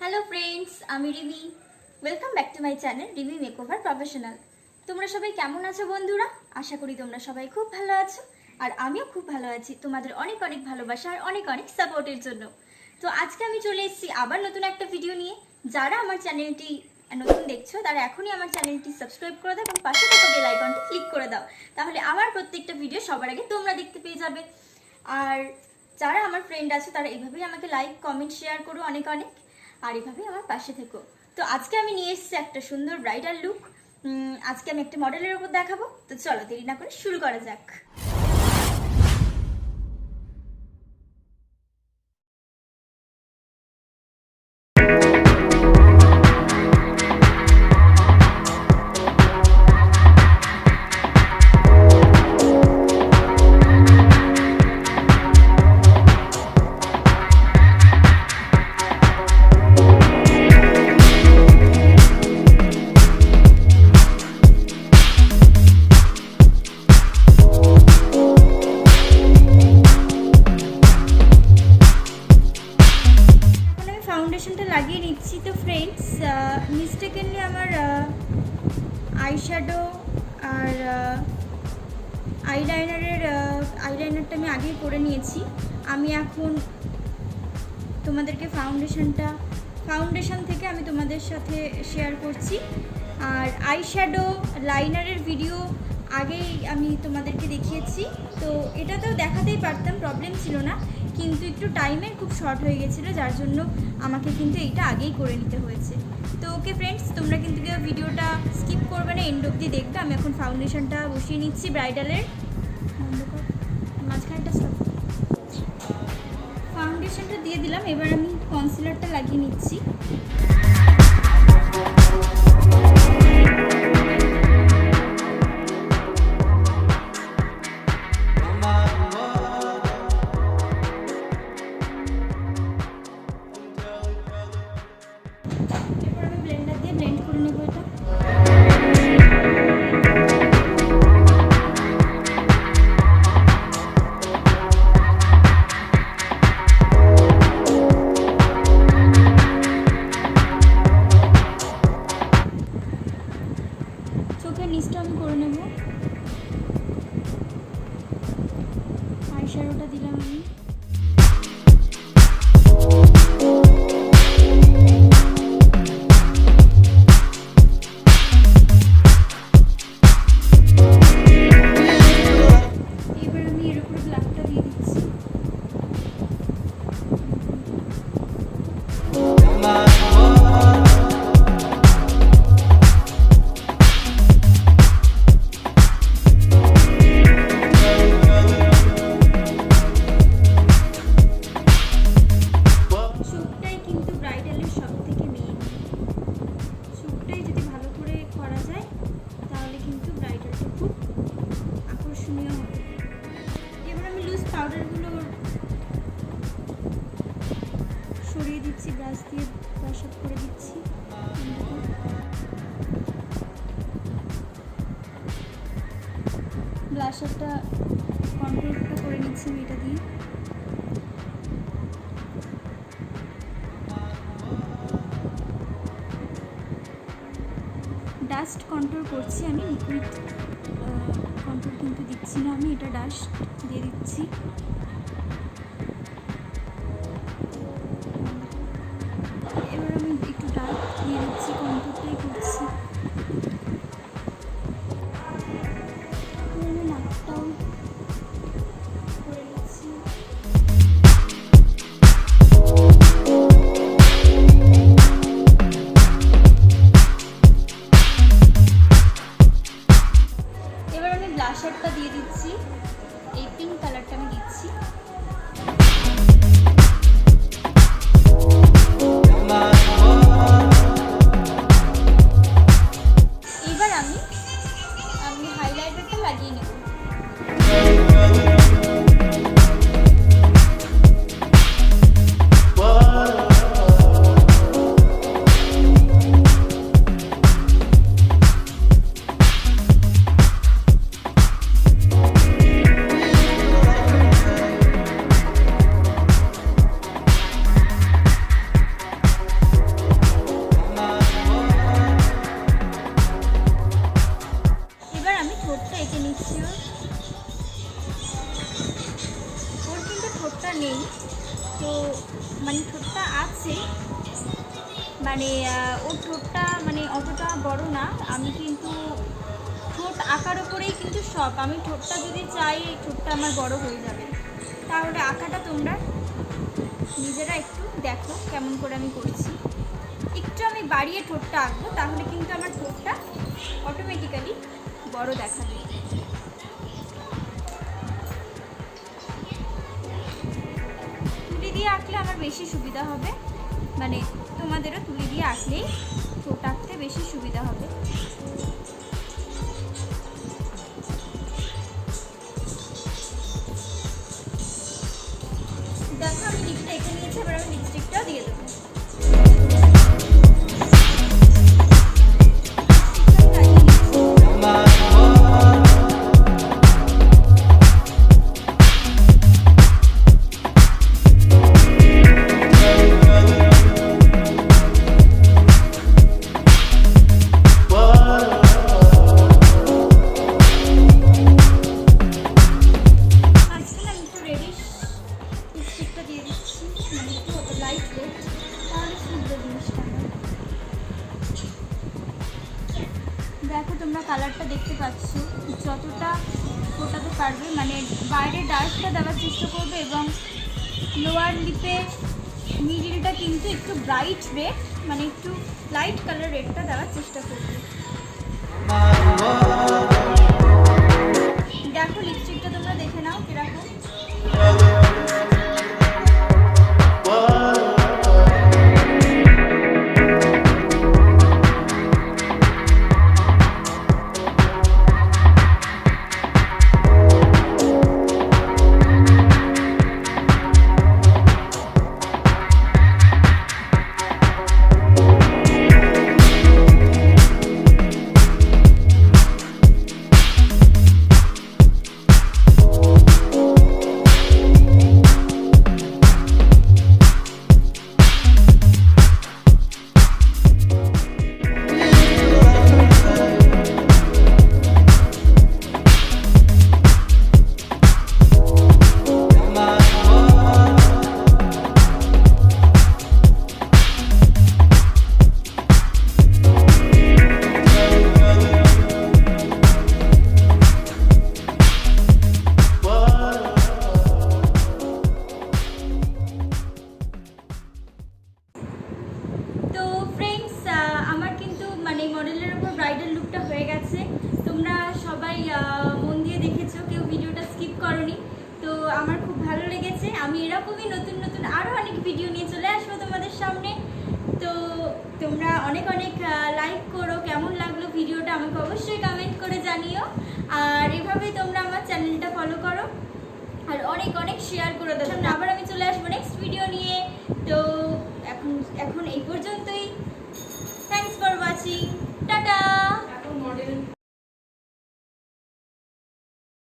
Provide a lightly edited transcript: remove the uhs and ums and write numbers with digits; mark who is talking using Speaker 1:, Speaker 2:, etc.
Speaker 1: Hello friends, আমি Rimi. Welcome back to my channel Rimi makeover professional. তোমরা সবাই কেমন আছো বন্ধুরা? আশা করি তোমরা সবাই খুব ভালো আছো, আর আমিও খুব ভালো আছি তোমাদের অনেক অনেক ভালোবাসা আর অনেক অনেক সাপোর্টের জন্য। তো আজকে আমি চলে এসেছি আবার নতুন একটা ভিডিও নিয়ে। যারা আমার চ্যানেলটি নতুন দেখছো তারা এখনই আমার চ্যানেলটি সাবস্ক্রাইব করে দাও এবং পাশে থাকা বেল আইকনটি ক্লিক করে দাও, তাহলে আমার প্রত্যেকটা ভিডিও সবার আগে তোমরা দেখতে পেয়ে যাবে। আর যারা আমার ফ্রেন্ড আছে তারা এইভাবেই আমাকে লাইক কমেন্ট শেয়ার করো অনেক অনেক, আর এভাবেই আমার পাশে থেকো। তো আজকে আমি নিয়ে এসেছি একটা সুন্দর ব্রাইডাল লুক। আজকে আমি একটা মডেলের উপর দেখাবো। তো চলো দেরি না করে শুরু করা যাক। ফাউন্ডেশনটা লাগিয়ে নিচ্ছি। তো ফ্রেন্ডস, মিস্টেকেনলি আমার আইশ্যাডো আর আইলাইনারটা আমি আগেই করে নিয়েছি। আমি এখন তোমাদেরকে ফাউন্ডেশন থেকে আমি তোমাদের সাথে শেয়ার করছি। আর আইশ্যাডো লাইনারের ভিডিও আগেই আমি তোমাদেরকে দেখিয়েছি, তো এটাতেও দেখাতেই পারতাম, প্রবলেম ছিল না, কিন্তু একটু টাইমের খুব শর্ট হয়ে গেছিলো, যার জন্য আমাকে কিন্তু এইটা আগেই করে নিতে হয়েছে। তো ওকে ফ্রেন্ডস, তোমরা কিন্তু ভিডিওটা স্কিপ করবে না, এন্ড অবধি দেখবে। আমি এখন ফাউন্ডেশনটা বসিয়ে নিচ্ছি ব্রাইডালের। মাঝখানটা ফাউন্ডেশনটা দিয়ে দিলাম, এবার আমি কনসিলারটা লাগিয়ে নিচ্ছি। নিচটা আমি করে নেব। আইশ্যাডোটা দিলাম আমি। এবার আমি এর উপরে ব্ল্যাকটা দিয়ে দিচ্ছি। পাউডারগুলো সরিয়ে দিচ্ছি, ব্রাশ দিয়ে ব্রাশ আপ করে দিচ্ছি। ব্লাশারটা কন্ট্রোলটা করে নিচ্ছি আমি এটা দিয়ে। ডাস্ট কন্ট্রোল করছি আমি, লিকুইড কন্ট্রোল কিন্তু দিচ্ছি না আমি, এটা ডাস্ট দিয়ে দিচ্ছি। এবার আমি একটু ডার্ক দিয়ে দিচ্ছি, কন্ট্রোলটাই করছি। আমি নাকটাও করে নিচ্ছি। এবার আমি ব্লাশারটা দিয়ে দিচ্ছি, এই পিঙ্ক কালারটা আমি দিচ্ছি। আছে, মানে ওর ঠোঁটটা মানে অতটা বড় না। আমি কিন্তু ঠোঁট আঁকার ওপরেই কিন্তু সব, আমি ঠোঁটটা যদি চাই এই ঠোঁটটা আমার বড় হয়ে যাবে। তাহলে আঁকাটা তোমরা নিজেরা একটু দেখো কেমন করে আমি করছি। একটু আমি বাড়িয়ে ঠোঁটটা আঁকবো, তাহলে কিন্তু আমার ঠোঁটটা অটোমেটিক্যালি বড় দেখাবে। তুলি দিয়ে আঁকলে আমার বেশি সুবিধা হবে, মানে তোমাদেরও তুলি দিয়ে আঁকলেই ঠোঁট আঁকতে বেশি সুবিধা হবে। দেখো আমি লিপটা এঁকে নিয়েছি, এবার আমি লিপস্টিকটাও দিয়ে দেবো। দেখো তোমরা কালারটা দেখতে পাচ্ছ, যতটা ফোটাতে পারবে মানে বাইরে ডার্কটা দেওয়ার চেষ্টা করবে, এবং লোয়ার লিপে মিডিলটা কিন্তু একটু ব্রাইট রেড, মানে একটু লাইট কালার রেডটা দেওয়ার চেষ্টা করবে। দেখো লিপস্টিকটা তোমরা দেখে নাও কিরকম। মডেলের উপর ব্রাইডাল লুকটা হয়ে গেছে। তোমরা সবাই মন দিয়ে দেখেছো, কেউ ভিডিওটা স্কিপ করনি। তো আমার খুব ভালো লেগেছে। আমি এরকমই নতুন নতুন আরও অনেক ভিডিও নিয়ে চলে আসবো তোমাদের সামনে। তো তোমরা অনেক অনেক লাইক করো, কেমন লাগলো ভিডিওটা আমাকে অবশ্যই কমেন্ট করে জানিও। আর এভাবেই তোমরা আমার চ্যানেলটা ফলো করো আর অনেক অনেক শেয়ার করে দাও। আবার আমি চলে আসবো নেক্সট ভিডিও নিয়ে।